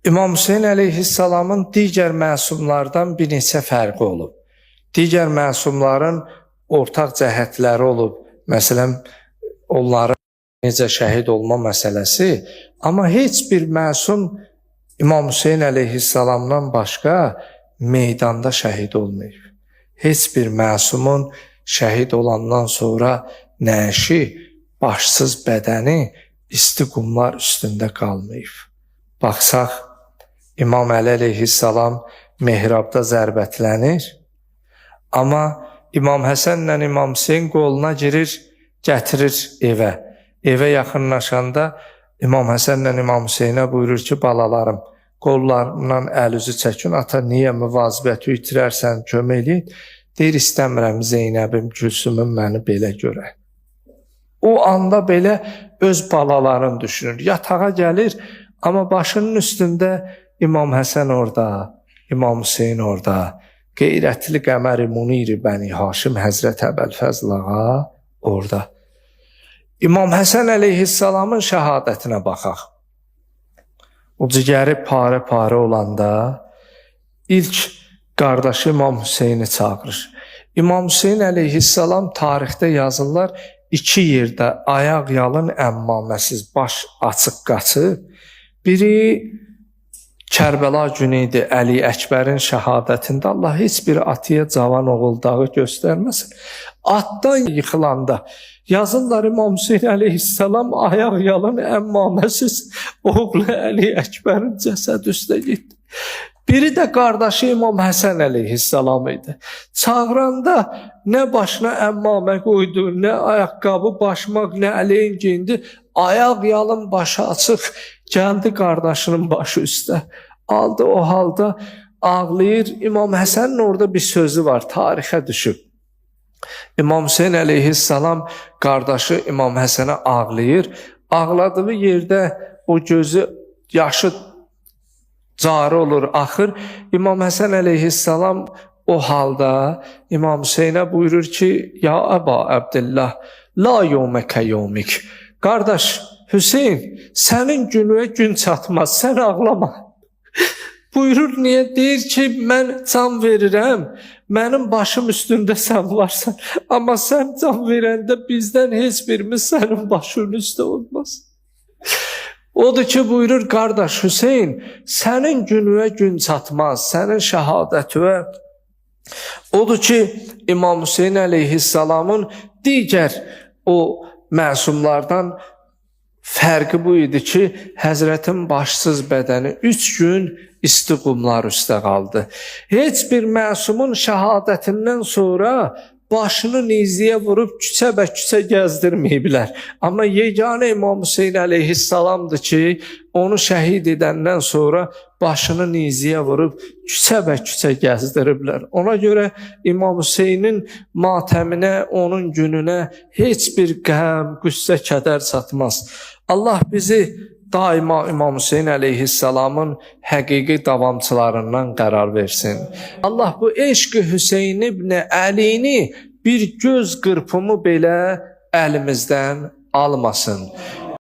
İmam Hüseyin əleyhissalamın digər məsumlardan bir neçə fərqi olub. Digər məsumların ortaq cəhətləri olub. Məsələn, onların necə şəhid olma məsələsi. Amma heç bir məsum İmam Hüseyin əleyhissalamdan başqa meydanda şəhid olmayıb. Heç bir məsumun şəhid olandan sonra nəşi, başsız bədəni isti qumlar üstündə qalmayıb. Baxsaq, İmam Əli əleyhissalam mehrabda zərbətlənir, amma İmam Həsənlə İmam Hüseyin qoluna girir, gətirir evə. Evə yaxınlaşanda İmam Həsənlə İmam Hüseynə buyurur ki, balalarım, qollarından əl-üzü çəkin, ata niyə müvazibəti itirərsən, kömək eləyin. Deyir, istəmirəm Zeynəbim, Gülsümüm məni belə görə. O anda belə öz balalarını düşünür. Yatağa gəlir, amma başının üstündə İmam Həsən orada, İmam Hüseyin orada, qeyrətli qəmər-i munir-i Bəni Haşim Həzrət Əbəlfəzl ağa orada. İmam Həsən əleyhissalamın şəhadətinə baxaq. O cigəri pare-pare olanda ilk qardaşı İmam Hüseyni çağırır. İmam Hüseyin əleyhissalam tarixdə yazırlar, iki yerdə ayaq yalın, əmmaməsiz, baş açıq qaçıb. Biri Kərbəla günü idi, Əli Əkbərin şəhadətində. Allah heç bir atıya cavan oğul dağı göstərməsin. Atdan yıxılanda yazırlar, İmam Hüseyin əleyhissalam ayaq yalın, əmmaməsiz oğlu Əli Əkbərin cəsəd üstə getdi. Biri də qardaşı İmam Həsən əleyhissalam idi. Çağıranda nə başına əmmamə qoydu, nə ayaqqabı, başmaq, nə ələyin giyindi. Ayaq yalın, başı açıq gəldi qardaşının başı üstə. Aldı o halda ağlayır. İmam Həsənin orada bir sözü var, tarixə düşüb. İmam Hüseyin əleyhissalam qardaşı İmam Həsənə ağlayır. Ağladığı yerdə o gözü yaşı cari olur, axır. İmam Həsən əleyhissalam o halda İmam Hüseynə buyurur ki, ya Əba Əbdillah, la yevməkə yevmik. Qardaş Hüseyin, sənin günüyə gün çatmaz, sən ağlama. Buyurur, niyə? Deyir ki, mən can verirəm, mənim başım üstündə sən varsan, amma sən can verəndə bizdən heç birimiz sənin başının üstə olmaz. Odur ki, buyurur, qardaş Hüseyin, sənin günüyə gün çatmaz, sənin şəhadətüə. Odur ki, İmam Hüseyin əleyhissalamın digər o məsumlardan fərqi bu idi ki, Həzrətin başsız bədəni 3 gün isti qumlar üstə qaldı. Heç bir məsumun şəhadətindən sonra başını nizliyə vurub küçə-bə-küçə gəzdirməyiblər. Amma yeganə İmam Hüseyin əleyhissalamdır ki, onu şəhid edəndən sonra başını nizliyə vurub küçə-bə-küçə gəzdiriblər. Ona görə İmam Hüseynin matəminə, onun gününə heç bir qəm, qüssə, kədər çatmaz. Allah bizi daima İmam Hüseyin əleyhissalamın həqiqi davamçılarından qərar versin. Allah bu eşq-i Hüseyin ibn Əlini bir göz qırpımı belə əlimizdən almasın.